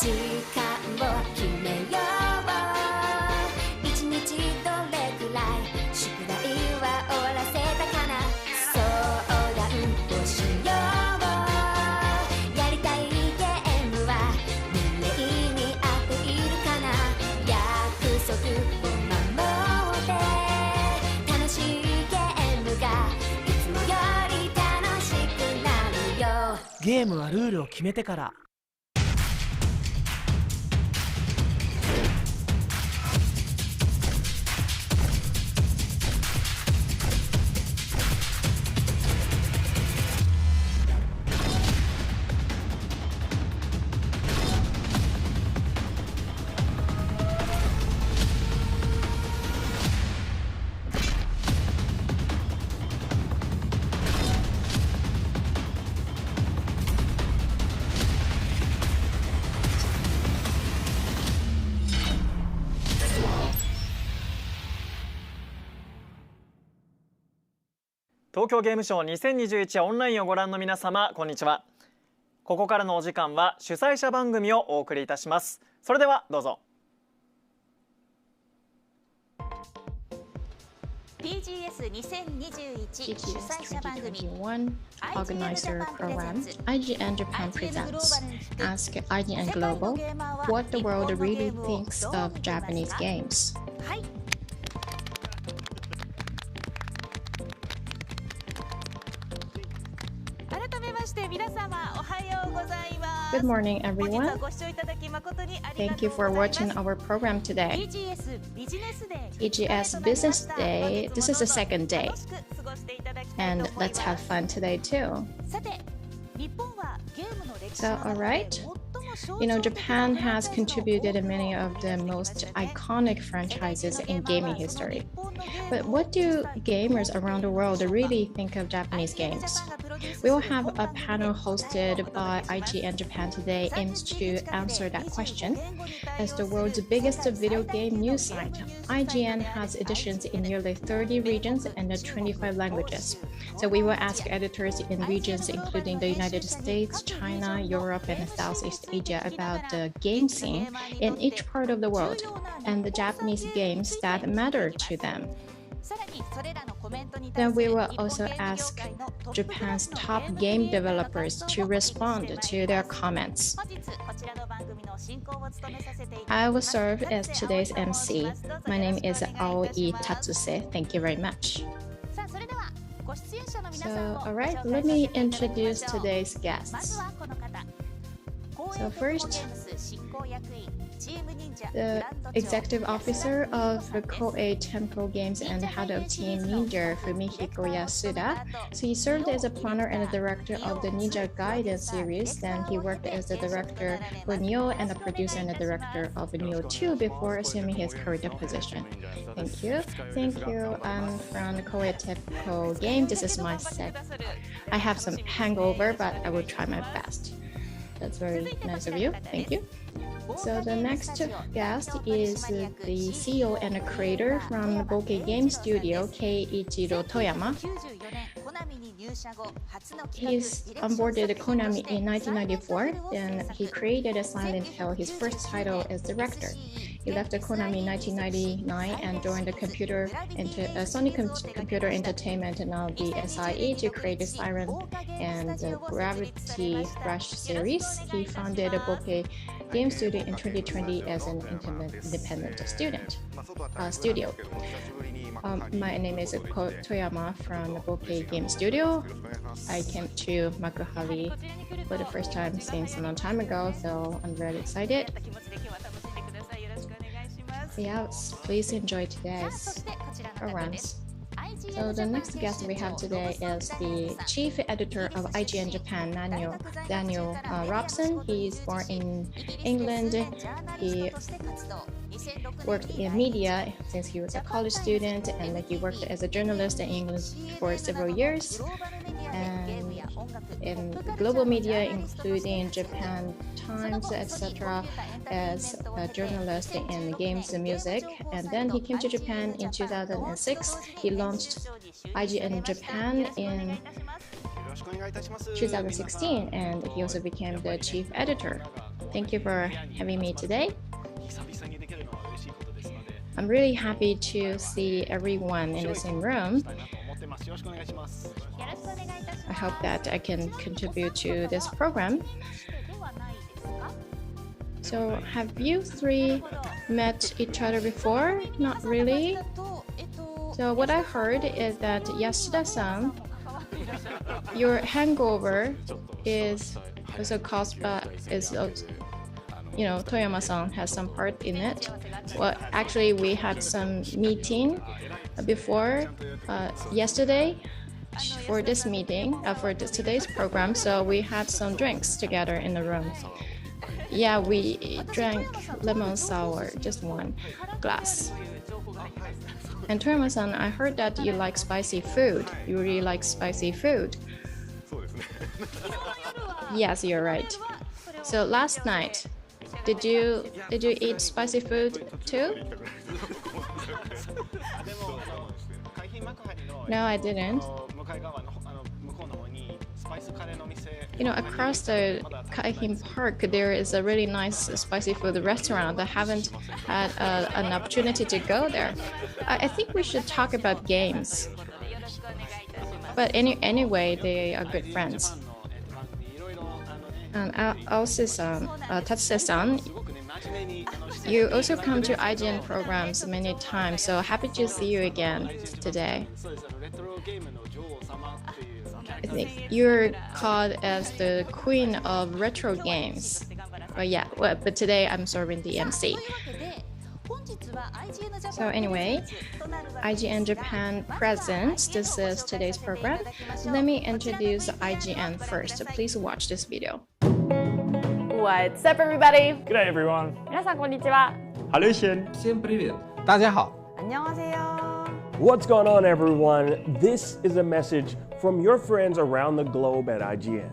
時間を決めよう一日どれくらい宿題は終わらせたかな相談をしようやりたいゲームは未来に合っているかな約束を守って楽しいゲームがいつもより楽しくなるよゲームはルールを決めてから東京ゲームショウ2021オンラインをご覧の皆様、こんにちは。ここからのお時間は主催者番組をお送りいたします。それではどうぞ。TGS2021 主催者番組 TGS2021 Organizer Program IGN Japan Presents Ask IGN Global What the World Really Thinks of Japanese Games. はい。改めまして皆様おはようございます。 Good morning, 本日は everyone. ご視聴いただき誠にありが Thank と you うご for ざいます。 watching our program today. TGS ビジネスデー TGS Business Day. This is the second day. 楽しく過ごしていただきたい And と思い let's ま have す。 fun today too. さて、日本はゲームの歴史 So, の中で alright. 最も象徴 You know, 的な Japan has フランチャイズの contributed many of the most iconic franchises in gaming history. But what do gamers around the world really think of Japanese games? We will have a panel hosted by IGN Japan today aims to answer that question. As the world's biggest video game news site, IGN has editions in nearly 30 regions and 25 languages. So we will ask editors in regions including the United States, China, Europe, and Southeast Asia about the game scene in each part of the world and the Japanese games that matter to them. Then we will also ask Japan's top game developers to respond to their comments. I will serve as today's MC. My name is Aoi Tatsuse. Thank you very much. So, alright, let me introduce today's guests. So first, the executive officer of the Koei Tecmo Games and head of Team NINJA, Fumihiko YASUDA. So he served as a planner and a director of the NINJA GAIDEN series. Then he worked as the director for Nioh and the producer and the director of Nioh 2 before assuming his current position. Thank you. Thank you. I'm from Koei Tecmo Games. This is my set. I have some hangover, but I will try my best. That's very nice of you. Thank you. So the next guest is the CEO and creator from the Bokeh Game Studio, Keiichiro Toyama. He's onboarded Konami in 1994, then he created Silent Hill, his first title as director. He left Konami in 1999 and joined the Sony Computer Entertainment and now the SIE to create the Siren and the Gravity Rush series. He founded a Bokeh Game Studio in 2020 as an independent studio. My name is Toyama from the Bokeh Game Studio. I came to Makuhari for the first time since a long time ago, so I'm very excited. Yes, please enjoy today's programs. So the next guest we have today is the chief editor of IGN Japan, Daniel Robson. He is born in England. He worked in media since he was a college student, and he worked as a journalist in England for several years. And in global media, including Japan Times, etc., as a journalist in games and music. And then he came to Japan in 2006. He launched IGN Japan in 2016, and he also became the chief editor. Thank you for having me today. I'm really happy to see everyone in the same room. I hope that I can contribute to this program. So, have you three met each other before? Not really. So, what I heard is that Yasuda-san, your hangover is also caused by Toyama-san has some part in it. Well, actually, we had some meeting before yesterday for this meeting for today's program. So we had some drinks together in the room. Yeah, we drank lemon sour, just one glass. And Toyama-san, I heard that you like spicy food. You really like spicy food. Yes, you're right. So last night, did you eat spicy food too? No, I didn't. Across the Kaihin Park, there is a really nice spicy food restaurant. I haven't had an opportunity to go there. I think we should talk about games. But anyway, they are good friends. And Tatsuse-san, you also come to IGN programs many times, so happy to see you again today. I think you're called as the queen of retro games. But today I'm serving the MC. So anyway, IGN Japan Presents, this is today's program. Let me introduce IGN first. Please watch this video. What's up, everybody? Good day, everyone. 皆さんこんにちは。 Hallöchen. Всем привет. 大家好. 안녕하세요. What's going on, everyone? This is a message from your friends around the globe at IGN.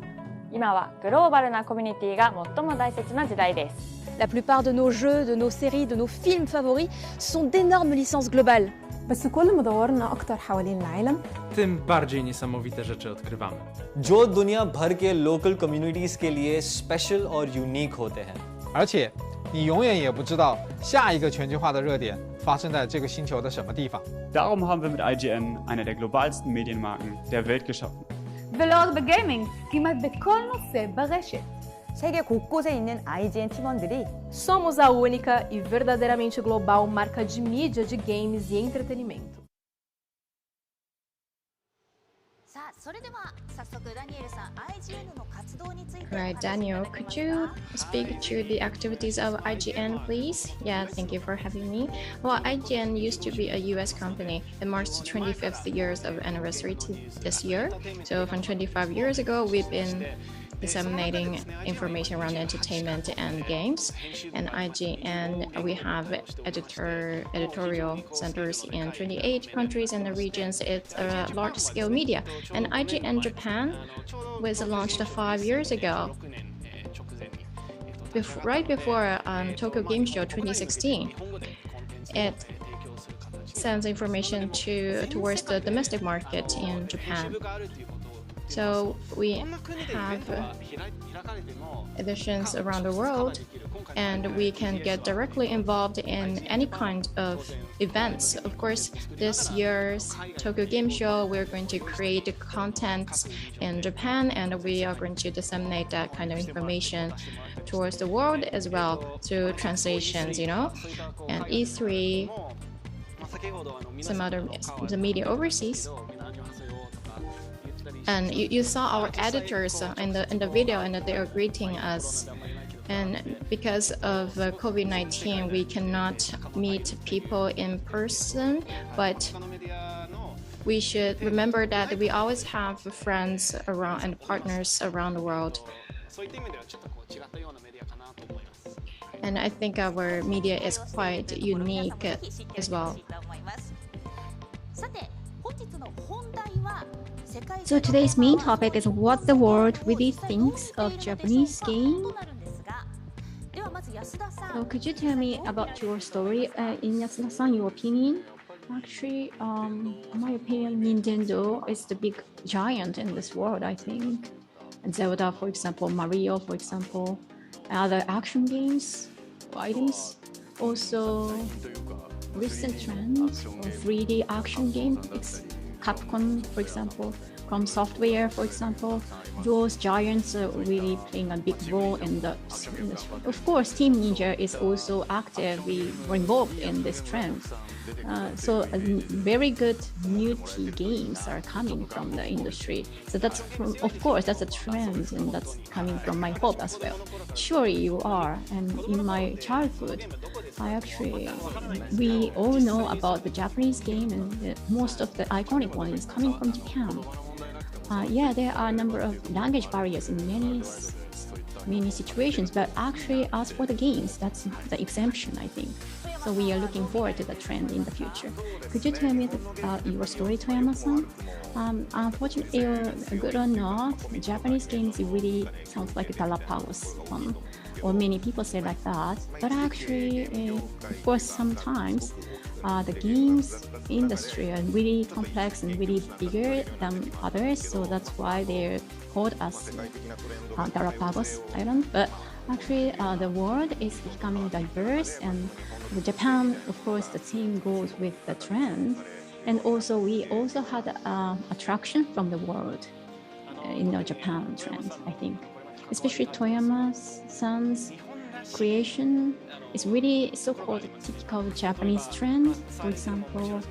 今はグローバルなコミュニティが最も大切な時代です。 La plupart de nos jeux, de nos séries, de nos films favoris sont d'énormes licences globales. بس كل ما دورنا أكتر حوالين العالم tym bardziej niesamowite rzeczy odkrywamy. जो दुनिया भर के local communities के लिए special और unique होते हैं. 而且你永远也不知道下一个全球化的热点发生在这个星球的什么地方。 Darum haben wir mit IGN eine der globalsten Medienmarken der Welt geschaffen. ולא רק בגיימינג, כמעט בכל נושא ברשת. 세계 곳곳에 있는 IGN 팀원들이 Somos a única e verdadeiramente global marca de mídia de games e entretenimento. Right, Daniel, could you speak to the activities of IGN, please? Yeah, thank you for having me. Well, IGN used to be a US company. It marks the 25th years of anniversary this year. So from 25 years ago, we've been disseminating information around entertainment and games. And IGN, we have editorial centers in 28 countries and the regions. It's a large-scale media. And IGN Japan was launched 5 years ago, right before Tokyo Game Show 2016. It sends information towards the domestic market in Japan. So we have editions around the world, and we can get directly involved in any kind of events. Of course, this year's Tokyo Game Show, we're going to create content in Japan, and we are going to disseminate that kind of information towards the world as well through translations, and E3, some other the media overseas. And you saw our editors in the video, and they are greeting us. And because of COVID-19, we cannot meet people in person, but we should remember that we always have friends around and partners around the world. And I think our media is quite unique as well. So today's main topic is what the world really thinks of Japanese game. So could you tell me about your story in Yasuda-san, your opinion? Actually, in my opinion, Nintendo is the big giant in this world, I think. Zelda, for example, Mario, for example, other action games, items. Also, recent trends for 3D action games, Capcom, for example, from software, for example, those giants are really playing a big role in the industry. Of course, Team Ninja is also actively involved in this trend. So very good new T games are coming from the industry. So that's, of course, that's a trend, and that's coming from my hope as well. Sure, you are. And in my childhood, we all know about the Japanese game, and most of the iconic one is coming from Japan. Yeah, there are a number of language barriers in many situations, but actually, as for the games, that's the exemption, I think. So we are looking forward to the trend in the future. Could you tell me your story, Toyama-san? Unfortunately, good or not, Japanese games really sounds like a Galapagos one, or many people say like that. But actually, of course, sometimes the games industry are really complex and really bigger than others, so that's why they're called as Galapagos Island. But actually, the world is becoming diverse, and Japan, of course, the theme goes with the trend. And also, we also had attraction from the world in the Japan trend, I think. Especially Toyama-san's creation is really so-called typical Japanese trend. For example,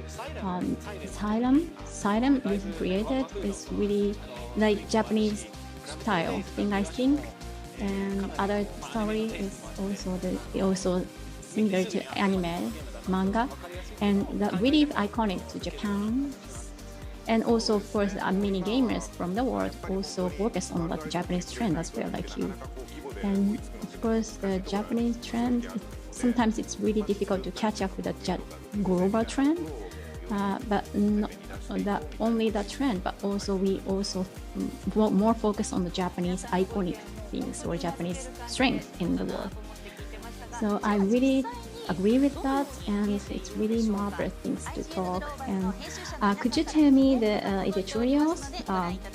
Asylum you created is really like Japanese style thing, I think. And other story is also similar to anime, manga, and that really iconic to Japan. And also, of course, many gamers from the world also focus on the Japanese trend as well, like you. And of course, the Japanese trend, sometimes it's really difficult to catch up with the global trend, but not only the trend, but also we also more focus on the Japanese iconic things or Japanese strength in the world. So I really agree with that, and it's really marvelous things to talk. And could you tell me the editorials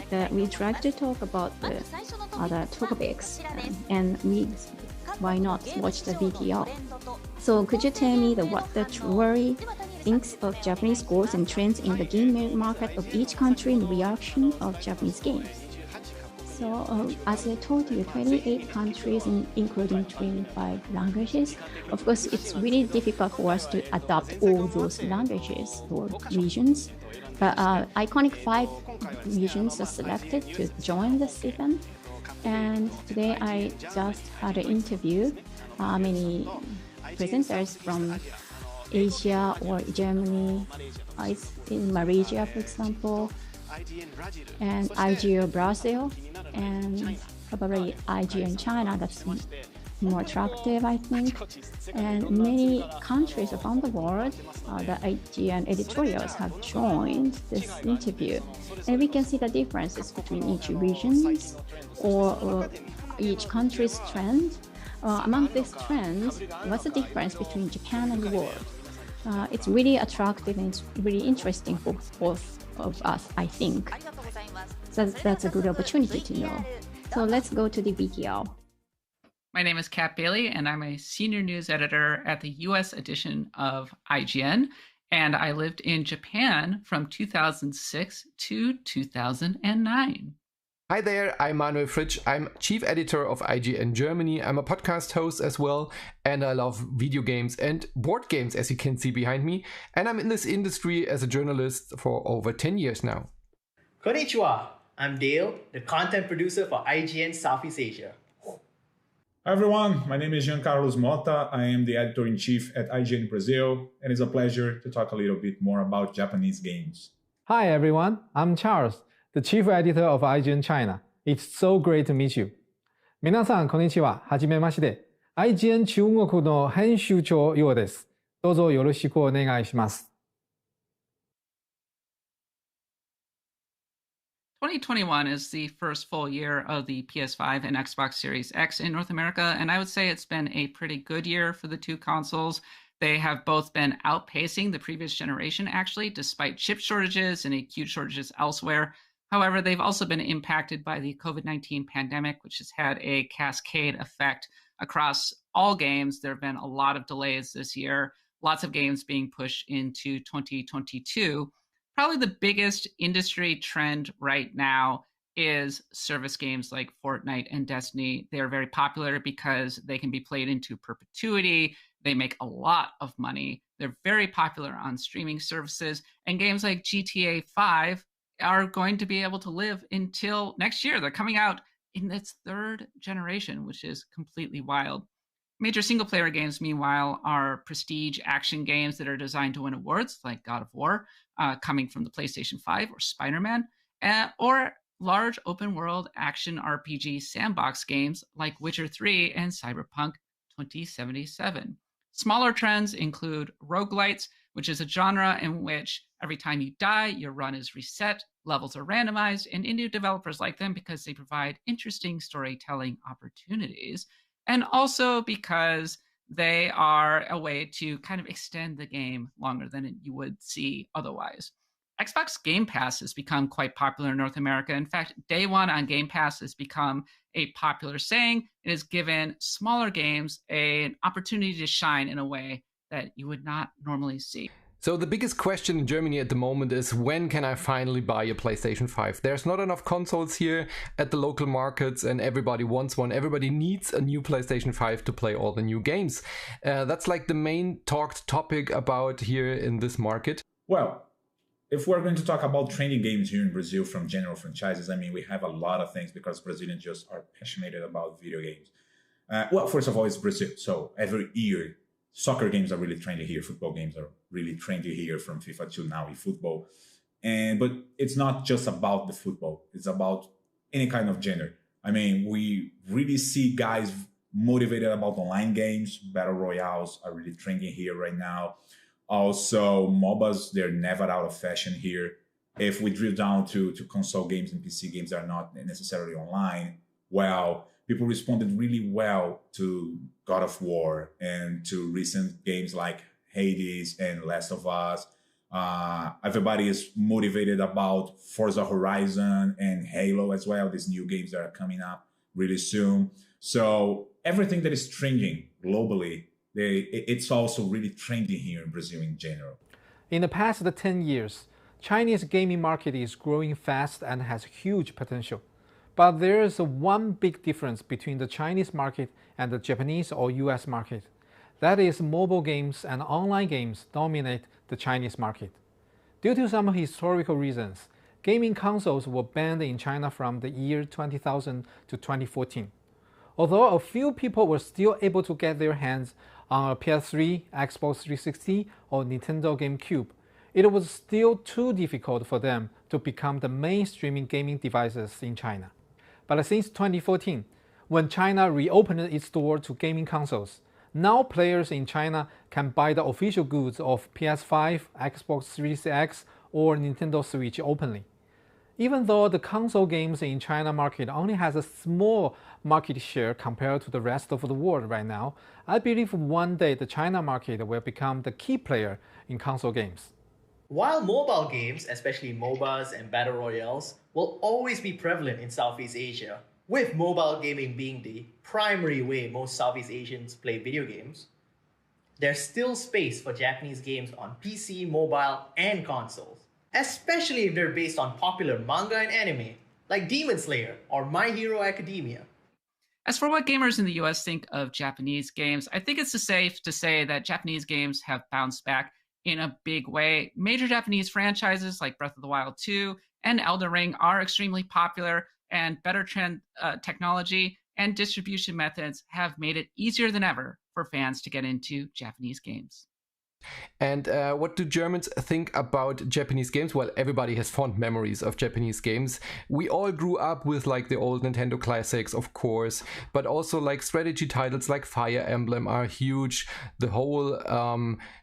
that we try to talk about the other topics, and why not watch the video? So could you tell me what the worry thinks of Japanese goals and trends in the game market of each country in reaction of Japanese games? So, as I told you, 28 countries, including 25 languages. Of course, it's really difficult for us to adopt all those languages or regions. But iconic 5 regions are selected to join this event. And today I just had an interview many presenters from Asia or Germany, in Malaysia, for example, and IGN Brazil, and probably IGN China. That's more attractive, I think. And many countries around the world, the IGN editorials have joined this interview, and we can see the differences between each regions or each country's trend. Among these trends, what's the difference between Japan and the world? It's really attractive, and it's really interesting for both of us, I think. So that's a good opportunity to know. So let's go to the video. My name is Kat Bailey, and I'm a senior news editor at the US edition of IGN, and I lived in Japan from 2006 to 2009. Hi there, I'm Manuel Fritsch. I'm chief editor of IGN Germany. I'm a podcast host as well, and I love video games and board games, as you can see behind me. And I'm in this industry as a journalist for over 10 years now. Konnichiwa, I'm Dale, the content producer for IGN Southeast Asia. Hi everyone, my name is Jeancarlos Mota. I am the editor-in-chief at IGN Brazil, and it's a pleasure to talk a little bit more about Japanese games. Hi everyone, I'm Charles, the chief editor of IGN China. It's so great to meet you. 皆さんこんにちは。はじめまして。IGN 中国の編集長ようです。どうぞよろしくお願いします。2021 is the first full year of the PS5 and Xbox Series X in North America, and I would say it's been a pretty good year for the two consoles. They have both been outpacing the previous generation, actually, despite chip shortages and acute shortages elsewhere. However, they've also been impacted by the COVID-19 pandemic, which has had a cascade effect across all games. There have been a lot of delays this year, lots of games being pushed into 2022. Probably the biggest industry trend right now is service games like Fortnite and Destiny. They're very popular because they can be played into perpetuity. They make a lot of money. They're very popular on streaming services. And games like GTA 5 are going to be able to live until next year. They're coming out in its third generation, which is completely wild. Major single-player games, meanwhile, are prestige action games that are designed to win awards, like God of War, coming from the PlayStation 5, or Spider-Man, or large open-world action RPG sandbox games like Witcher 3 and Cyberpunk 2077. Smaller trends include roguelites, which is a genre in which every time you die, your run is reset, levels are randomized, and indie developers like them because they provide interesting storytelling opportunities, and also because they are a way to kind of extend the game longer than you would see otherwise. Xbox Game Pass has become quite popular in North America. In fact, day one on Game Pass has become a popular saying. It has given smaller games an opportunity to shine in a way that you would not normally see. So the biggest question in Germany at the moment is, when can I finally buy a PlayStation 5? There's not enough consoles here at the local markets and everybody wants one. Everybody needs a new PlayStation 5 to play all the new games. That's like the main talked topic about here in this market. Well, if we're going to talk about trending games here in Brazil from general franchises, I mean, we have a lot of things because Brazilians just are passionate about video games. Well, first of all, it's Brazil. So every year, soccer games are really trendy here. Football games are really trendy here, from FIFA to now eFootball. But it's not just about the football. It's about any kind of genre. I mean, we really see guys motivated about online games. Battle Royales are really trending here right now. Also, MOBAs, they're never out of fashion here. If we drill down to console games and PC games that are not necessarily online, well, people responded really well to God of War and to recent games like Hades and Last of Us. Everybody is motivated about Forza Horizon and Halo as well, these new games that are coming up really soon. So everything that is trending globally, it's also really trending here in Brazil in general. In the past 10 years, Chinese gaming market is growing fast and has huge potential. But there is one big difference between the Chinese market and the Japanese or US market. That is, mobile games and online games dominate the Chinese market. Due to some historical reasons, gaming consoles were banned in China from the year 2000 to 2014. Although a few people were still able to get their hands on a PS3, Xbox 360, or Nintendo GameCube, it was still too difficult for them to become the mainstream gaming devices in China. But since 2014, when China reopened its door to gaming consoles, now players in China can buy the official goods of PS5, Xbox Series X, or Nintendo Switch openly. Even though the console games in China market only has a small market share compared to the rest of the world right now, I believe one day the China market will become the key player in console games. While mobile games, especially MOBAs and Battle Royales, will always be prevalent in Southeast Asia, with mobile gaming being the primary way most Southeast Asians play video games, there's still space for Japanese games on PC, mobile, and consoles, especially if they're based on popular manga and anime, like Demon Slayer or My Hero Academia. As for what gamers in the US think of Japanese games, I think it's safe to say that Japanese games have bounced back in a big way. Major Japanese franchises like Breath of the Wild 2 and Elden Ring are extremely popular, and better technology and distribution methods have made it easier than ever for fans to get into Japanese games. And what do Germans think about Japanese games? Well, everybody has fond memories of Japanese games. We all grew up with like the old Nintendo classics, of course, but also like strategy titles like Fire Emblem are huge. The whole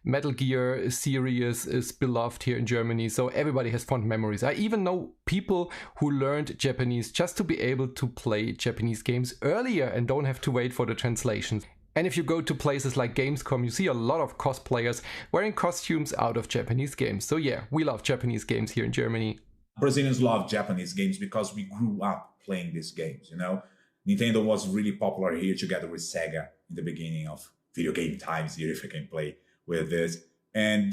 Metal Gear series is beloved here in Germany, so everybody has fond memories. I even know people who learned Japanese just to be able to play Japanese games earlier and don't have to wait for the translations. And if you go to places like Gamescom, you see a lot of cosplayers wearing costumes out of Japanese games. So yeah, we love Japanese games here in Germany. Brazilians love Japanese games because we grew up playing these games, you know? Nintendo was really popular here together with Sega in the beginning of video game times here, if I can play with this. And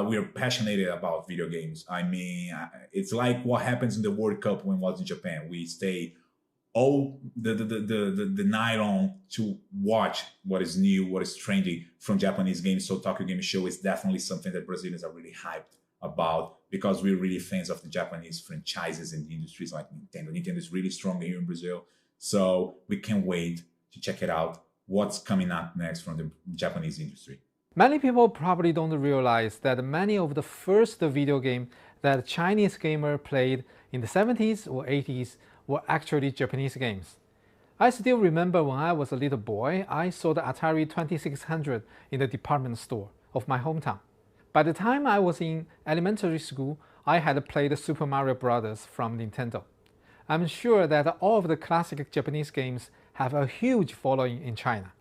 we are passionate about video games. I mean, it's like what happens in the World Cup when it was in Japan. We stay all the night on to watch what is new, what is trending from Japanese games. So Tokyo Game Show is definitely something that Brazilians are really hyped about because we're really fans of the Japanese franchises and industries like Nintendo. Nintendo is really strong here in Brazil. So we can't wait to check it out. What's coming up next from the Japanese industry. Many people probably don't realize that many of the first video games that Chinese gamer played in the 70s or 80s were actually Japanese games. I still remember when I was a little boy, I saw the Atari 2600 in the department store of my hometown. By the time I was in elementary school, I had played Super Mario Bros. From Nintendo. I'm sure that all of the classic Japanese games have a huge following in China.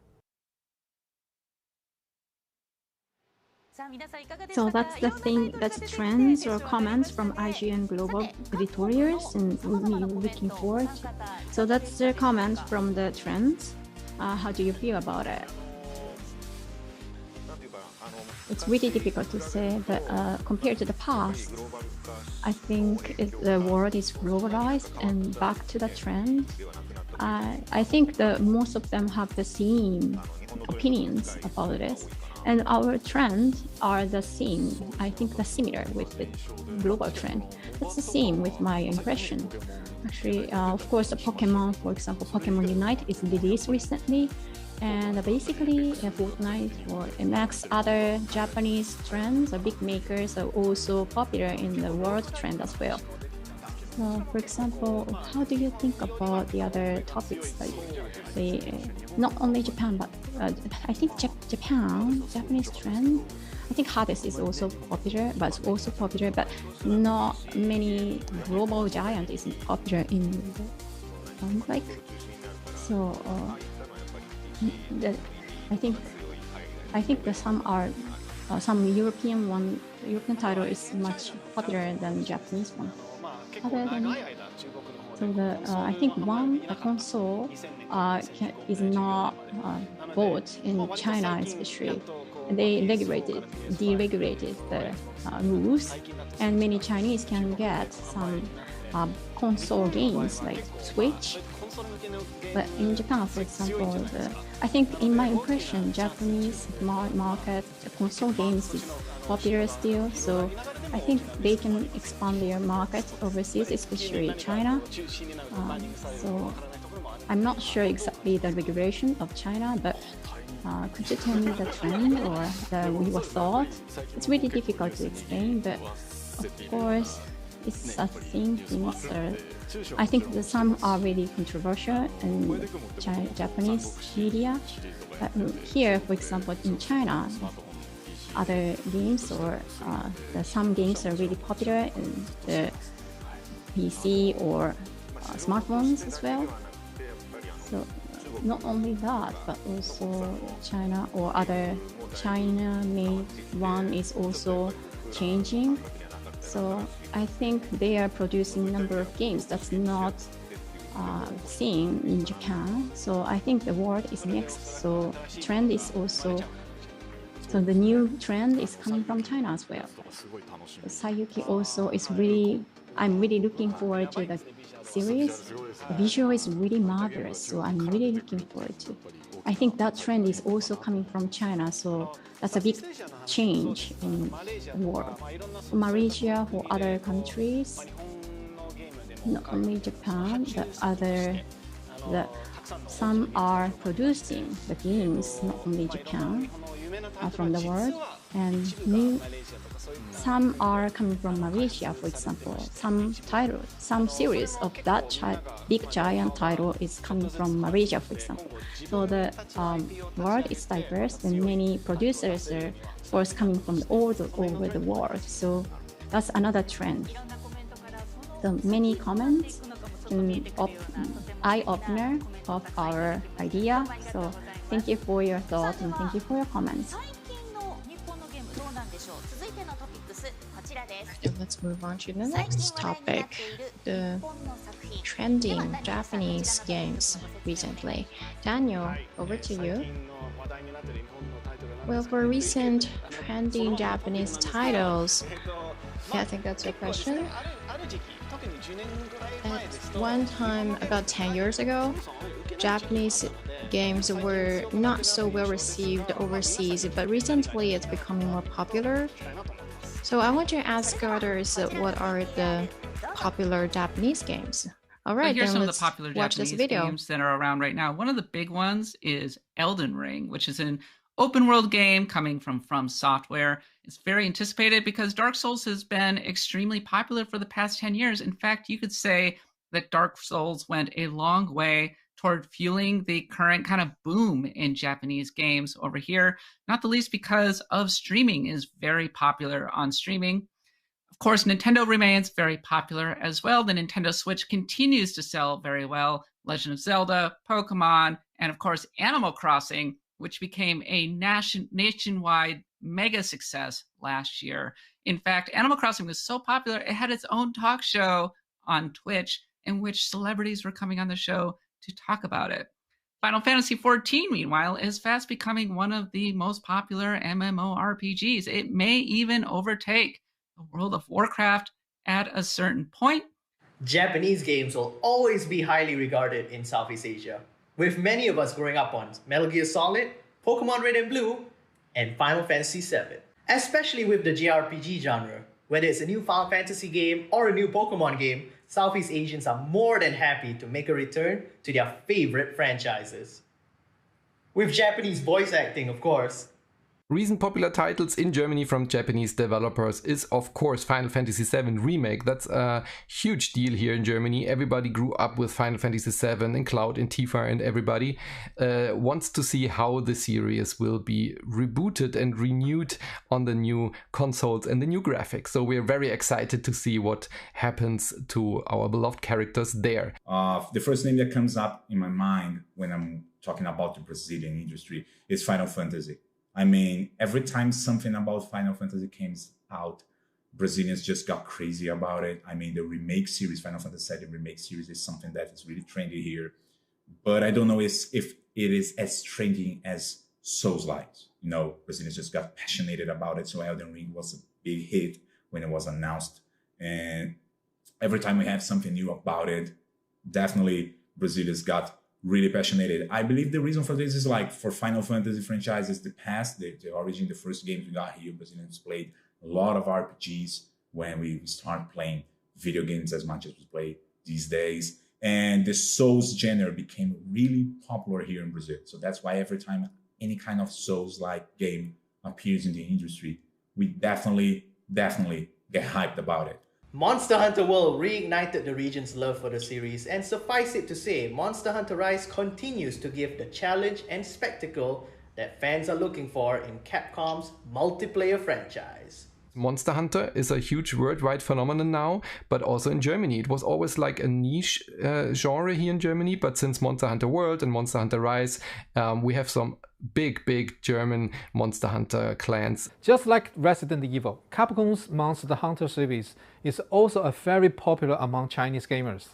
So that's the thing, that's trends or comments from IGN Global editorials, and we're looking forward. So that's the comment from the trends. How do you feel about it? It's really difficult to say, but compared to the past, I think the world is globalized and back to the trend. I think most of them have the same opinions about this. And our trends are the same. I think they're similar with the global trend. That's the same with my impression. Actually, of course, the Pokemon, for example, Pokemon Unite is released recently. And basically, Fortnite or MX, other Japanese trends or big makers are also popular in the world trend as well. So, for example, how do you think about the other topics, like not only Japan, but I think Japanese trend? I think Hades is also popular, but it's also popular, but not many global giant is popular in the like. So I think that some European title is much popular than Japanese one. Other than so I think a console is not bought in China, especially. They deregulated the rules, and many Chinese can get some console games like Switch. But in Japan, for example, I think in my impression, Japanese market console games is popular still. So I think they can expand their market overseas, especially China. So I'm not sure exactly the regulation of China, but could you tell me the trend or your thought? It's really difficult to explain, but of course, it's a thing. I think that some are really controversial in Japanese media. But here, for example, in China, other games or some games are really popular in the PC or smartphones as well. So not only that, but also China or other China-made one is also changing. So I think they are producing a number of games that's not seen in Japan. So I think the world is next. So trend is also, so the new trend is coming from China as well. Sayuki also is really, I'm really looking forward to the series. The visual is really marvelous, so I'm really looking forward to. I think that trend is also coming from China, so that's a big change in the world. For Malaysia, for other countries, not only Japan, but some are producing the games, not only Japan, from the world, and some are coming from Malaysia, for example. Some series of that big giant title is coming from Malaysia, for example. So the world is diverse, and many producers are, of course, coming from all over the world. So that's another trend. So many comments can eye-opener of our idea. So thank you for your thoughts and thank you for your comments. And let's move on to the next topic. The trending Japanese games recently. Daniel, over to you. Well, for recent trending Japanese titles, yeah, I think that's your question. At one time, about 10 years ago, Japanese games were not so well received overseas, but recently it's becoming more popular. So I want to ask others what are the popular Japanese games. All right, so here's then some of let's the popular watch Japanese this video. games that are around right now. One of the big ones is Elden Ring, which is an open world game coming from Software. It's very anticipated because Dark Souls has been extremely popular for the past 10 years. In fact, you could say that Dark Souls went a long way toward fueling the current kind of boom in Japanese games over here, not the least because of streaming is very popular on streaming. Of course, Nintendo remains very popular as well. The Nintendo Switch continues to sell very well. Legend of Zelda, Pokemon, and of course, Animal Crossing, which became a nationwide mega success last year. In fact, Animal Crossing was so popular, it had its own talk show on Twitch in which celebrities were coming on the show to talk about it. Final Fantasy XIV, meanwhile, is fast becoming one of the most popular MMORPGs. It may even overtake the World of Warcraft at a certain point. Japanese games will always be highly regarded in Southeast Asia, with many of us growing up on Metal Gear Solid, Pokemon Red and Blue, and Final Fantasy VII. Especially with the JRPG genre, whether it's a new Final Fantasy game or a new Pokemon game, Southeast Asians are more than happy to make a return to their favorite franchises. With Japanese voice acting, of course. Recent popular titles in Germany from Japanese developers is of course Final Fantasy VII Remake. That's a huge deal here in Germany. Everybody grew up with Final Fantasy VII and Cloud and Tifa, and everybody wants to see how the series will be rebooted and renewed on the new consoles and the new graphics. So we're very excited to see what happens to our beloved characters there. The first name that comes up in my mind when I'm talking about the Brazilian industry is Final Fantasy. I mean, every time something about Final Fantasy came out, Brazilians just got crazy about it. I mean, the remake series, Final Fantasy VII Remake series, is something that is really trendy here. But I don't know if it is as trending as Souls-like. You know, Brazilians just got passionate about it. So Elden Ring was a big hit when it was announced. And every time we have something new about it, definitely Brazilians got really passionate. I believe the reason for this is like for Final Fantasy franchises, the past, the origin, the first games we got here, Brazilians played a lot of RPGs when we start playing video games as much as we play these days. And the Souls genre became really popular here in Brazil. So that's why every time any kind of Souls-like game appears in the industry, we definitely get hyped about it. Monster Hunter World reignited the region's love for the series, and suffice it to say, Monster Hunter Rise continues to give the challenge and spectacle that fans are looking for in Capcom's multiplayer franchise. Monster Hunter is a huge worldwide phenomenon now, but also in Germany. It was always like a niche genre here in Germany, but since Monster Hunter World and Monster Hunter Rise, we have some big German Monster Hunter clans. Just like Resident Evil, Capcom's Monster Hunter series is also a very popular among Chinese gamers.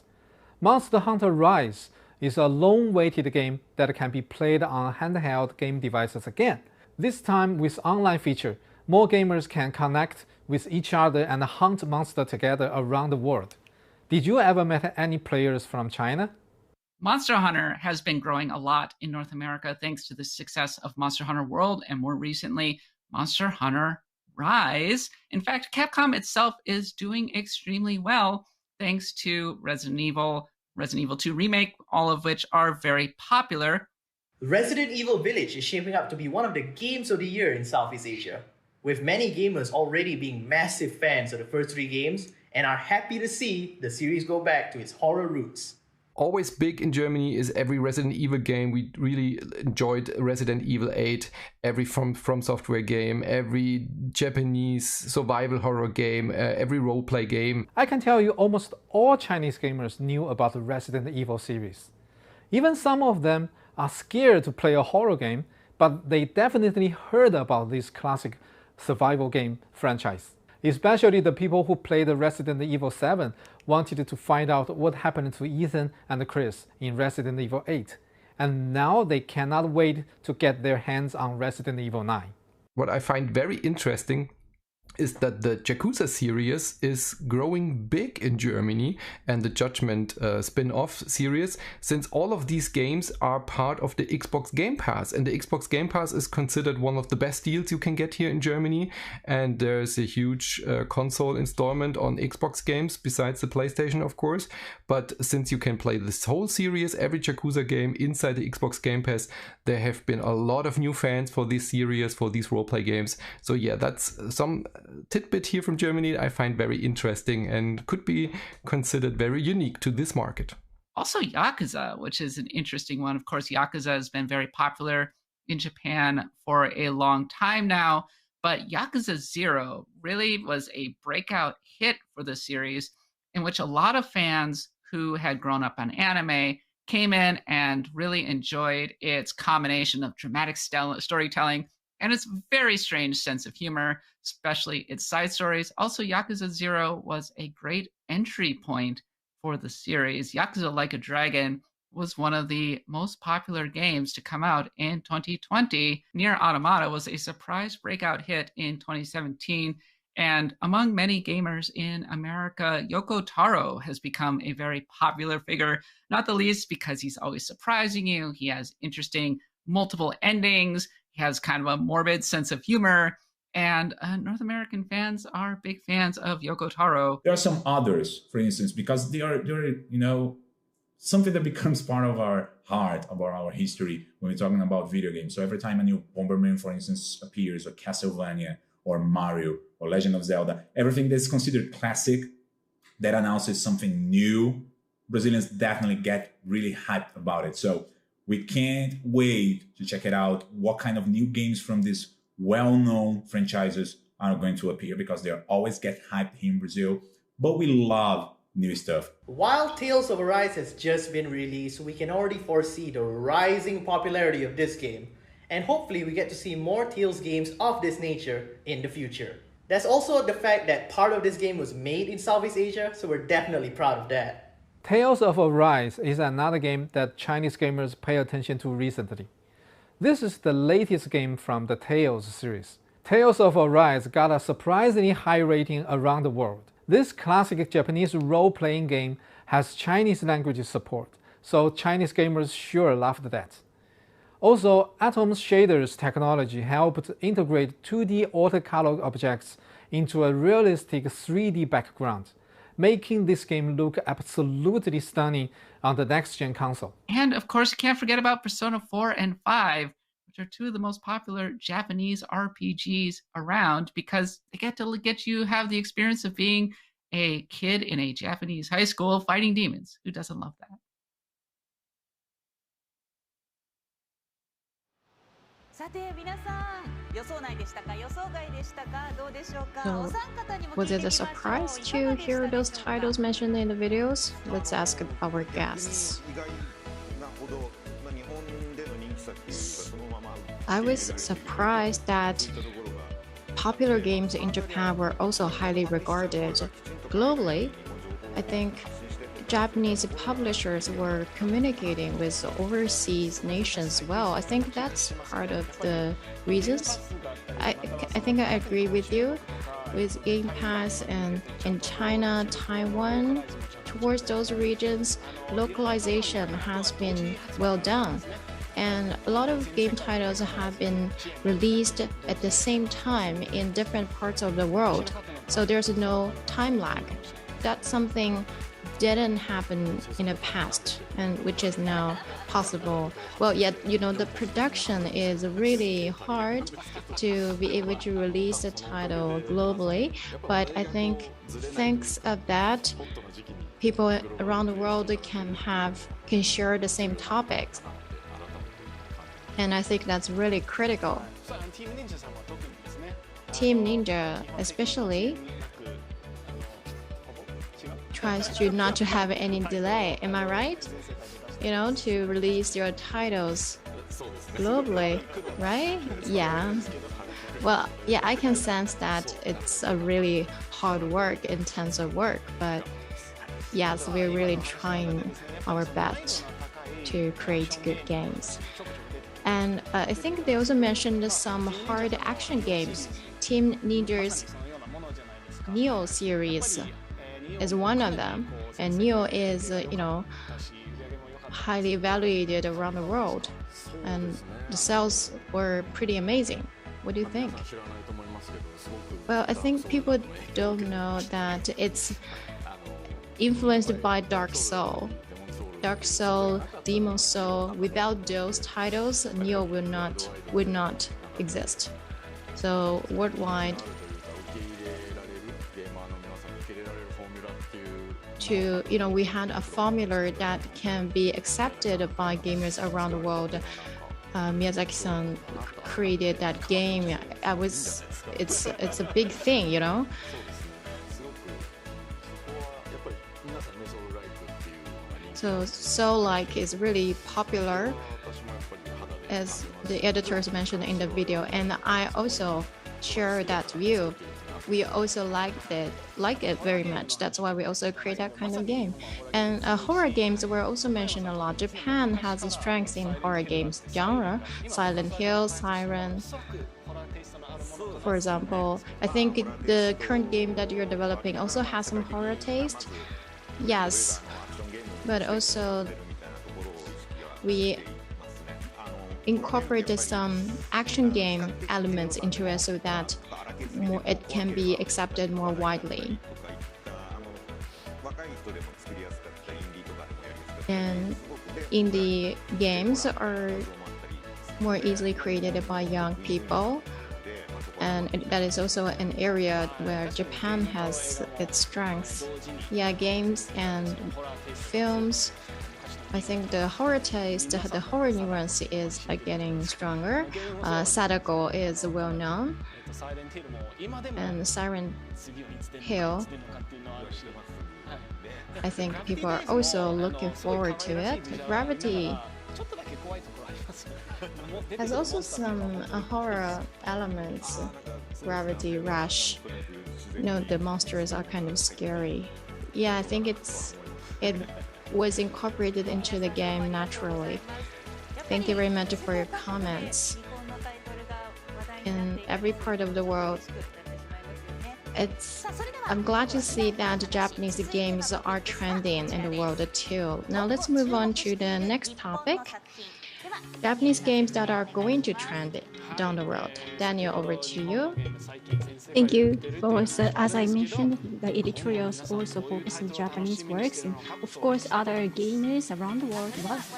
Monster Hunter Rise is a long-awaited game that can be played on handheld game devices again. This time with online feature, more gamers can connect with each other and hunt monsters together around the world. Did you ever meet any players from China? Monster Hunter has been growing a lot in North America thanks to the success of Monster Hunter World and more recently, Monster Hunter Rise. In fact, Capcom itself is doing extremely well thanks to Resident Evil 2 Remake, all of which are very popular. Resident Evil Village is shaping up to be one of the games of the year in Southeast Asia, with many gamers already being massive fans of the first three games and are happy to see the series go back to its horror roots. Always big in Germany is every Resident Evil game. We really enjoyed Resident Evil 8, every From Software game, every Japanese survival horror game, every roleplay game. I can tell you almost all Chinese gamers knew about the Resident Evil series. Even some of them are scared to play a horror game, but they definitely heard about this classic survival game franchise. Especially the people who played the Resident Evil 7 wanted to find out what happened to Ethan and Chris in Resident Evil 8, and now they cannot wait to get their hands on Resident Evil 9. What I find very interesting is that the Yakuza series is growing big in Germany, and the Judgment spin-off series, since all of these games are part of the Xbox Game Pass, and the Xbox Game Pass is considered one of the best deals you can get here in Germany, and there's a huge console installment on Xbox games besides the PlayStation, of course. But since you can play this whole series, every Yakuza game inside the Xbox Game Pass, there have been a lot of new fans for this series, for these roleplay games. So yeah, that's some tidbit here from Germany I find very interesting and could be considered very unique to this market. Also Yakuza, which is an interesting one. Of course, Yakuza has been very popular in Japan for a long time now, but Yakuza 0 really was a breakout hit for the series, in which a lot of fans who had grown up on anime came in and really enjoyed its combination of dramatic storytelling and its very strange sense of humor, especially its side stories. Also, Yakuza 0 was a great entry point for the series. Yakuza Like a Dragon was one of the most popular games to come out in 2020. Nier Automata was a surprise breakout hit in 2017. And among many gamers in America, Yoko Taro has become a very popular figure, not the least because he's always surprising you. He has interesting multiple endings. He has kind of a morbid sense of humor, and North American fans are big fans of Yoko Taro. There are some others, for instance, because they're something that becomes part of our heart, about our history when we're talking about video games. So every time a new Bomberman, for instance, appears, or Castlevania, or Mario, or Legend of Zelda, everything that's considered classic that announces something new, Brazilians definitely get really hyped about it. So we can't wait to check it out, what kind of new games from these well-known franchises are going to appear, because they always get hyped here in Brazil. But we love new stuff. While Tales of Arise has just been released, we can already foresee the rising popularity of this game. And hopefully we get to see more Tales games of this nature in the future. There's also the fact that part of this game was made in Southeast Asia, so we're definitely proud of that. Tales of Arise is another game that Chinese gamers pay attention to recently. This is the latest game from the Tales series. Tales of Arise got a surprisingly high rating around the world. This classic Japanese role-playing game has Chinese language support, so Chinese gamers sure loved that. Also, Atom's shaders technology helped integrate 2D watercolor objects into a realistic 3D background, making this game look absolutely stunning on the next-gen console. And of course, you can't forget about Persona 4 and 5, which are two of the most popular Japanese RPGs around, because they get to have the experience of being a kid in a Japanese high school fighting demons. Who doesn't love that? So, was it a surprise to hear those titles mentioned in the videos? Let's ask our guests. I was surprised that popular games in Japan were also highly regarded globally. I think Japanese publishers were communicating with overseas nations well. I think that's part of the reasons. I think I agree with you. With Game Pass and in China, Taiwan, towards those regions, localization has been well done. And a lot of game titles have been released at the same time in different parts of the world. So there's no time lag. That's something didn't happen in the past, and which is now possible. Well, yet, the production is really hard to be able to release the title globally, but I think thanks of that, people around the world can share the same topics. And I think that's really critical. Team Ninja especially tries to not to have any delay, am I right? To release your titles globally, right? Yeah. Well, yeah, I can sense that it's a really hard work, intensive work, but yes, we're really trying our best to create good games. And I think they also mentioned some hard action games. Team Ninja's Nioh series is one of them, and Nioh is, highly evaluated around the world, and the sales were pretty amazing. What do you think? Well, I think people don't know that it's influenced by Dark Soul. Dark Soul, Demon Soul. Without those titles, Nioh would not exist. So worldwide, we had a formula that can be accepted by gamers around the world. Miyazaki-san created that game. It's a big thing, So Soul-like is really popular, as the editors mentioned in the video, and I also share that view. We also like it very much. That's why we also create that kind of game. And horror games were also mentioned a lot. Japan has a strength in horror games genre. Silent Hill, Siren, for example. I think the current game that you're developing also has some horror taste. Yes, but also we incorporated some action game elements into it so that it can be accepted more widely. And indie games are more easily created by young people, and that is also an area where Japan has its strengths. Yeah, games and films. I think the horror taste, the horror nuance is getting stronger. Sadako is well known, and Siren Hill, I think people are also looking forward to it. Gravity has also some horror elements. Gravity Rush. The monsters are kind of scary. Yeah, I think it was incorporated into the game naturally. Thank you very much for your comments. In every part of the world, I'm glad to see that Japanese games are trending in the world too. Now let's move on to the next topic. Japanese games that are going to trend down the road. Daniel, over to you. Thank you. As I mentioned, the editorials also focus on Japanese works, and of course, other gamers around the world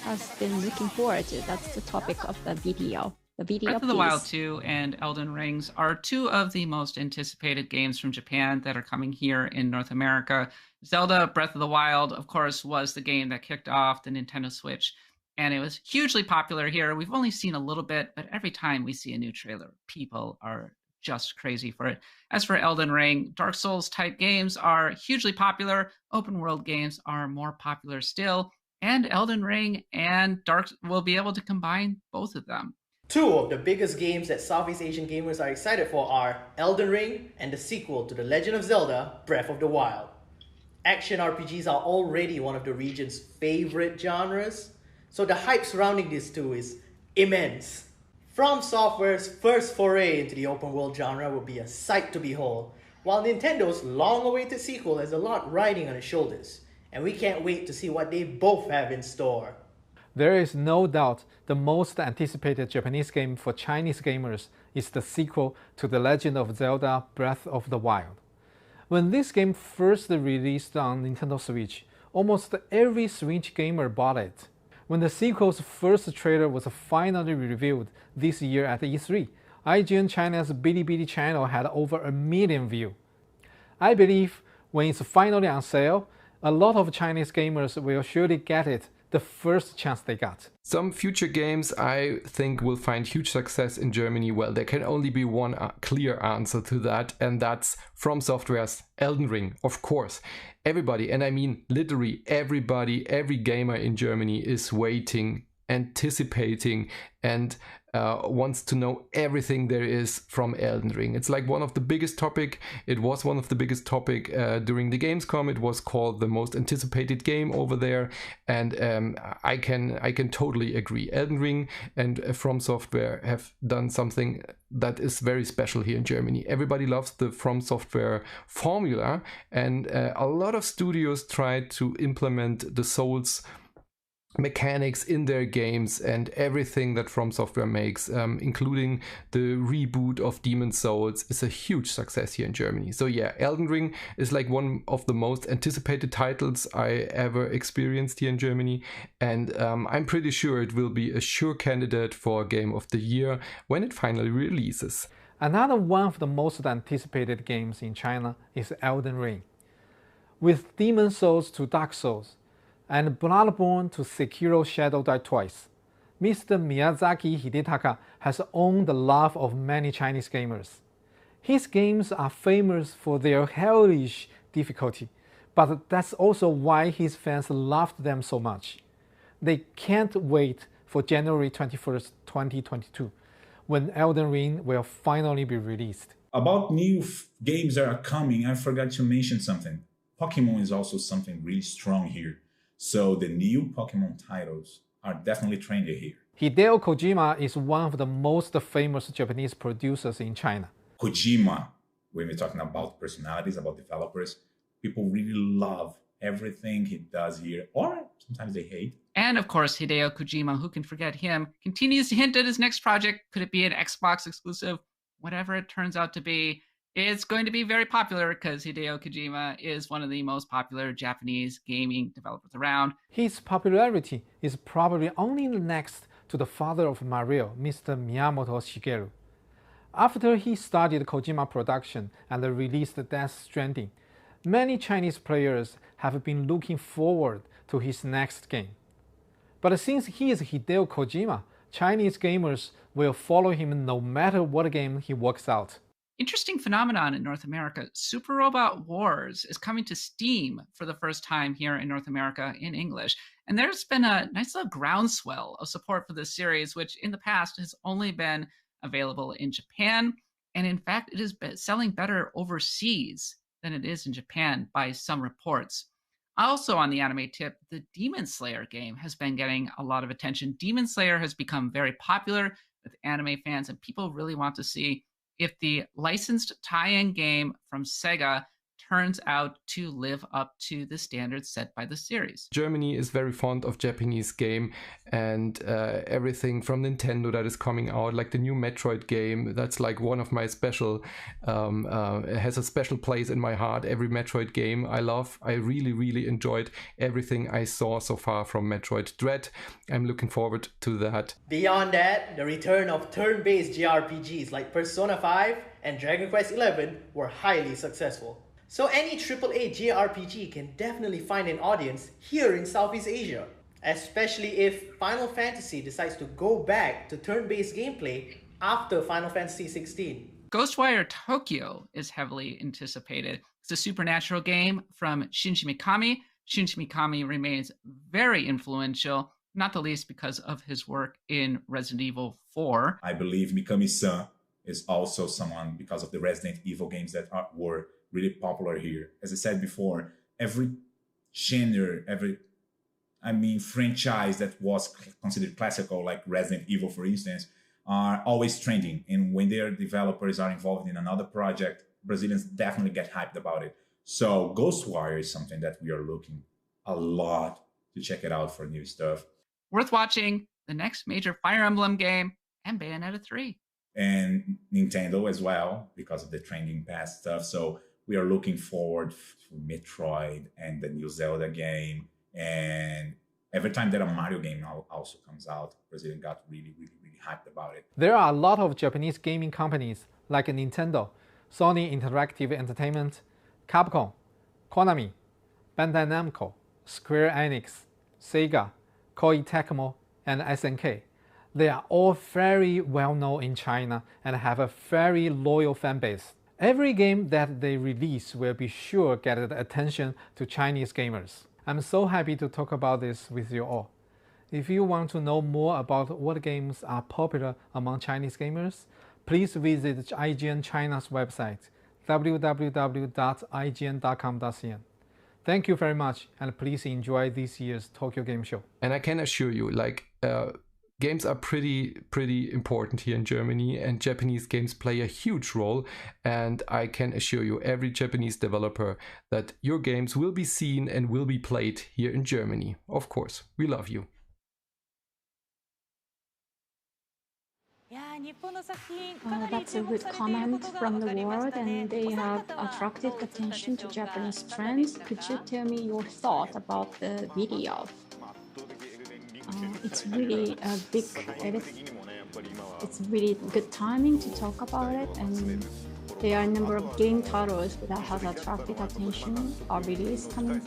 has been looking forward to. That's the topic of the video. Breath of the Wild 2 and Elden Rings are two of the most anticipated games from Japan that are coming here in North America. Zelda Breath of the Wild, of course, was the game that kicked off the Nintendo Switch, and it was hugely popular here. We've only seen a little bit, but every time we see a new trailer, people are just crazy for it. As for Elden Ring, Dark Souls type games are hugely popular. Open world games are more popular still, and Elden Ring and Dark will be able to combine both of them. Two of the biggest games that Southeast Asian gamers are excited for are Elden Ring and the sequel to The Legend of Zelda, Breath of the Wild. Action RPGs are already one of the region's favorite genres, so the hype surrounding these two is immense. From Software's first foray into the open world genre will be a sight to behold, while Nintendo's long-awaited sequel has a lot riding on its shoulders, and we can't wait to see what they both have in store. There is no doubt the most anticipated Japanese game for Chinese gamers is the sequel to The Legend of Zelda Breath of the Wild. When this game first released on Nintendo Switch, almost every Switch gamer bought it. When the sequel's first trailer was finally revealed this year at E3, IGN China's Bilibili channel had over 1 million views. I believe when it's finally on sale, a lot of Chinese gamers will surely get it the first chance they got. Some future games I think will find huge success in Germany. Well, there can only be one clear answer to that, and that's From Software's Elden Ring, of course. Everybody, and I mean literally everybody, every gamer in Germany is waiting anticipating and wants to know everything there is from Elden Ring. It's like one of the biggest topic. It was one of the biggest topic during the Gamescom. It was called the most anticipated game over there, and I can totally agree. Elden Ring and From Software have done something that is very special here in Germany. Everybody loves the From Software formula, and a lot of studios try to implement the Souls mechanics in their games and everything that From Software makes, including the reboot of Demon's Souls, is a huge success here in Germany. So yeah, Elden Ring is like one of the most anticipated titles I ever experienced here in Germany, and I'm pretty sure it will be a sure candidate for Game of the Year when it finally releases. Another one of the most anticipated games in China is Elden Ring. With Demon's Souls to Dark Souls, and Bloodborne to Sekiro Shadow Die Twice, Mr. Miyazaki Hidetaka has owned the love of many Chinese gamers. His games are famous for their hellish difficulty, but that's also why his fans loved them so much. They can't wait for January 21st, 2022, when Elden Ring will finally be released. About new games that are coming, I forgot to mention something. Pokemon is also something really strong here. So the new Pokemon titles are definitely trendy here. Hideo Kojima is one of the most famous Japanese producers in China. Kojima, when we're talking about personalities, about developers, people really love everything he does here, or sometimes they hate. And of course, Hideo Kojima, who can forget him, continues to hint at his next project. Could it be an Xbox exclusive? Whatever it turns out to be, it's going to be very popular because Hideo Kojima is one of the most popular Japanese gaming developers around. His popularity is probably only next to the father of Mario, Mr. Miyamoto Shigeru. After he started Kojima Production and released Death Stranding, many Chinese players have been looking forward to his next game. But since he is Hideo Kojima, Chinese gamers will follow him no matter what game he works out. Interesting phenomenon in North America. Super Robot Wars is coming to Steam for the first time here in North America in English. And there's been a nice little groundswell of support for this series, which in the past has only been available in Japan. And in fact, it is selling better overseas than it is in Japan by some reports. Also on the anime tip, the Demon Slayer game has been getting a lot of attention. Demon Slayer has become very popular with anime fans, and people really want to see if the licensed tie-in game from Sega turns out to live up to the standards set by the series. Germany is very fond of Japanese game, and everything from Nintendo that is coming out, like the new Metroid game, that's like one of my special, has a special place in my heart. Every Metroid game I love. I really enjoyed everything I saw so far from Metroid Dread. I'm looking forward to that. Beyond that, the return of turn-based JRPGs like Persona 5 and Dragon Quest XI were highly successful. So any AAA JRPG can definitely find an audience here in Southeast Asia, especially if Final Fantasy decides to go back to turn-based gameplay after Final Fantasy XVI. Ghostwire Tokyo is heavily anticipated. It's a supernatural game from Shinji Mikami. Shinji Mikami remains very influential, not the least because of his work in Resident Evil 4. I believe Mikami-san is also someone because of the Resident Evil games that were really popular here. As I said before, every genre, franchise that was considered classical, like Resident Evil, for instance, are always trending. And when their developers are involved in another project, Brazilians definitely get hyped about it. So Ghostwire is something that we are looking a lot to check it out for new stuff. Worth watching, the next major Fire Emblem game, and Bayonetta 3. And Nintendo as well, because of the trending past stuff. So we are looking forward to Metroid and the new Zelda game. And every time that a Mario game also comes out, Brazilian got really hyped about it. There are a lot of Japanese gaming companies like Nintendo, Sony Interactive Entertainment, Capcom, Konami, Bandai Namco, Square Enix, Sega, Koei Tecmo, and SNK. They are all very well known in China and have a very loyal fan base. Every game that they release will be sure get the attention to Chinese gamers. I'm so happy to talk about this with you all. If you want to know more about what games are popular among Chinese gamers, please visit IGN China's website, www.ign.com.cn. Thank you very much, and please enjoy this year's Tokyo Game Show. And I can assure you, games are pretty important here in Germany, and Japanese games play a huge role. And I can assure you, every Japanese developer, that your games will be seen and will be played here in Germany. Of course, we love you. That's a good comment from the world, and they have attracted attention to Japanese trends. Could you tell me your thought about the video? It's really a big edit. It's really good timing to talk about it, and there are a number of game titles that have attracted attention are released coming.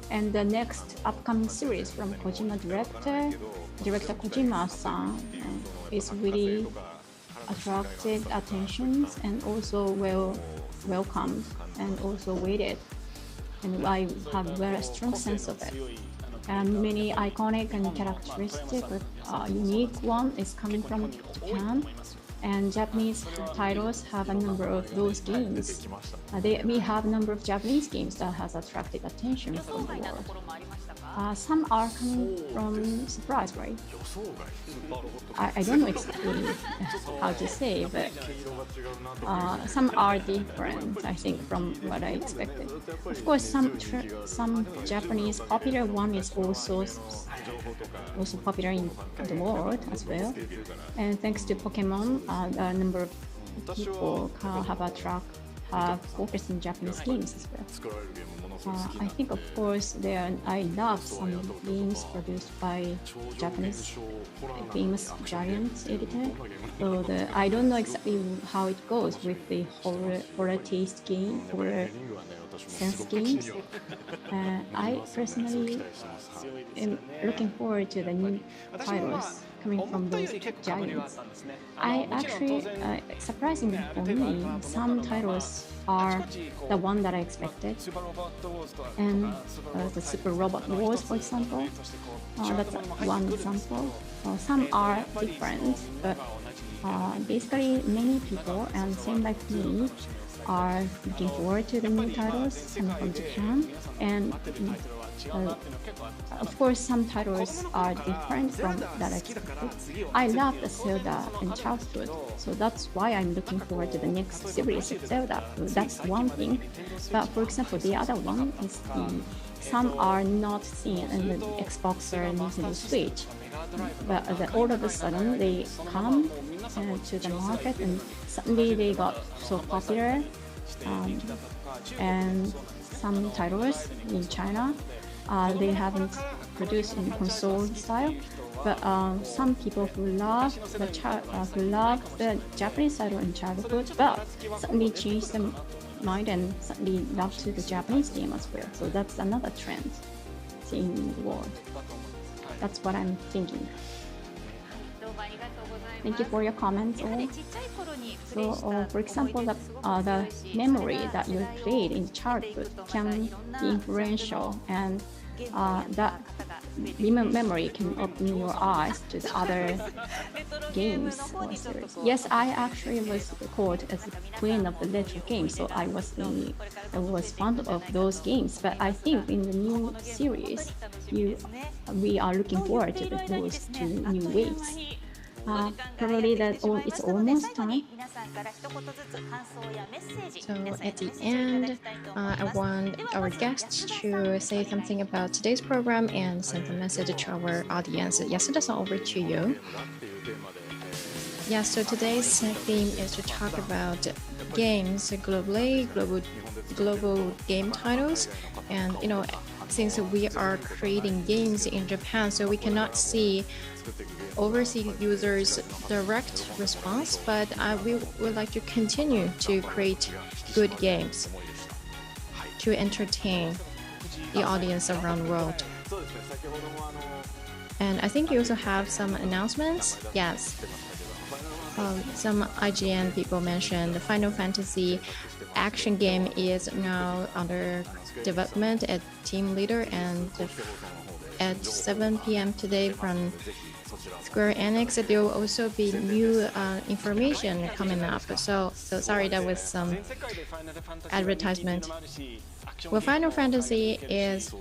And the next upcoming series from Kojima director Kojima-san is really attracted attentions and also well welcomed and also waited. And I have a very strong sense of it. And many iconic and characteristic, unique one is coming from Japan. And Japanese titles have a number of those games. We have a number of Japanese games that has attracted attention from the world. Some are coming from surprise, right? I don't know exactly how to say, but some are different, I think, from what I expected. Of course, some Japanese popular one is also popular in the world as well. And thanks to Pokemon, a number of people have focused on Japanese games as well. I think, of course, I love some games produced by Japanese famous giant editor. So I don't know exactly how it goes with the horror taste game, horror sense games. I personally am looking forward to the new titles coming from those giants. I actually, surprisingly for me, some titles are the one that I expected. And the Super Robot Wars, for example, that's one example. Some are different, but basically many people, and same like me, are looking forward to the new titles coming from Japan. And of course, some titles are different from that I expected. I love the Zelda in childhood, so that's why I'm looking forward to the next series of Zelda. That's one thing. But for example, the other one is some are not seen in the Xbox or Nintendo Switch. But all of a sudden they come to the market, and suddenly they got so popular. And some titles in China, they haven't produced in console style, but some people who love the Japanese title in childhood, but suddenly change their mind and suddenly love to the Japanese game as well. So that's another trend in the world. That's what I'm thinking. Thank you for your comments. So, for example, the memory that you played in childhood can be influential, and that memory can open your eyes to the other games or series. Yes, I actually was called as the queen of the retro games, so I was fond of those games. But I think in the new series, we are looking forward to those two new waves. Probably it's almost time. So at the end, I want our guests to say something about today's program and send a message to our audience. Yasuda-san, over to you. Yeah, so today's theme is to talk about games globally, global game titles, and since we are creating games in Japan, so we cannot see overseas users' direct response, but we would like to continue to create good games to entertain the audience around the world. And I think you also have some announcements. Yes. Some IGN people mentioned the Final Fantasy action game is now under development at team leader, and at 7 p.m. today from Square Enix, there will also be new information coming up. So sorry, that was some advertisement. Well, Final Fantasy is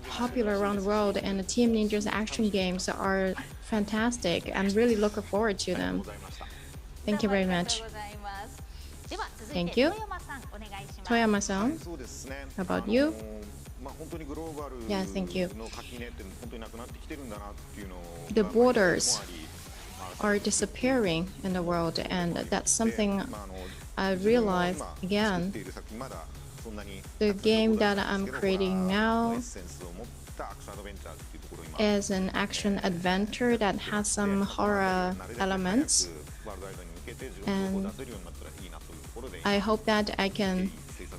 popular around the world, and the Team Ninja's action games are fantastic. I'm really looking forward to them. Thank you very much. Thank you. Toyama-san, how about you? Yeah, thank you. The borders are disappearing in the world, and that's something I realized again. The game that I'm creating now is an action adventure that has some horror elements, and I hope that I can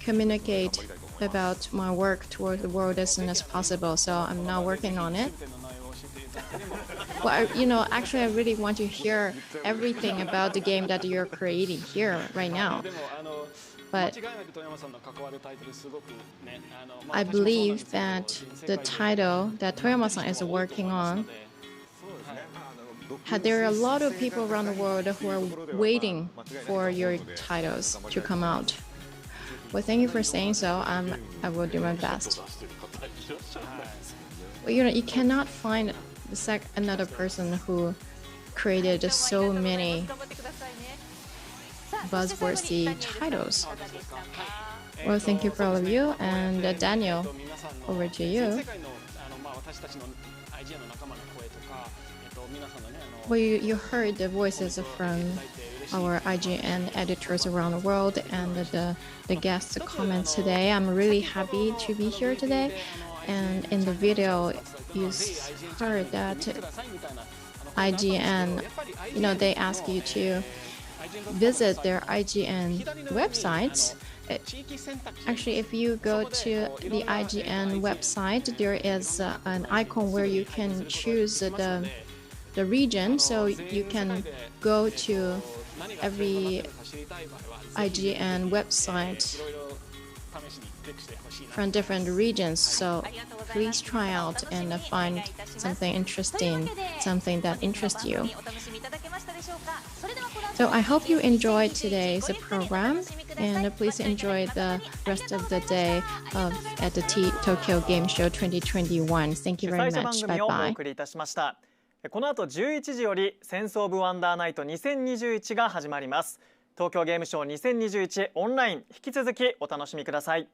communicate about my work toward the world as soon as possible, so I'm now working on it. Well, actually I really want to hear everything about the game that you're creating here right now. But I believe that the title that Toyama-san is working on, there are a lot of people around the world who are waiting for your titles to come out. Well, thank you for saying so. I will do my best. Well, you cannot find another person who created so many buzzworthy titles. Well, thank you for all of you, and Daniel, over to you. Well, you heard the voices from our IGN editors around the world and the guest comments today. I'm really happy to be here today. And in the video, you heard that IGN, they ask you to visit their IGN websites. Actually, if you go to the IGN website, there is an icon where you can choose the region, so you can go to every IGN website from different regions. So please try out and find something interesting, something that interests you. So I hope you enjoyed today's program, and please enjoy the rest of the day at the Tokyo Game Show 2021. Thank you very much. Bye bye. この後11時よりセンスオブワンダーナイト2021が始まります。東京ゲームショウ2021オンライン、引き続きお楽しみください。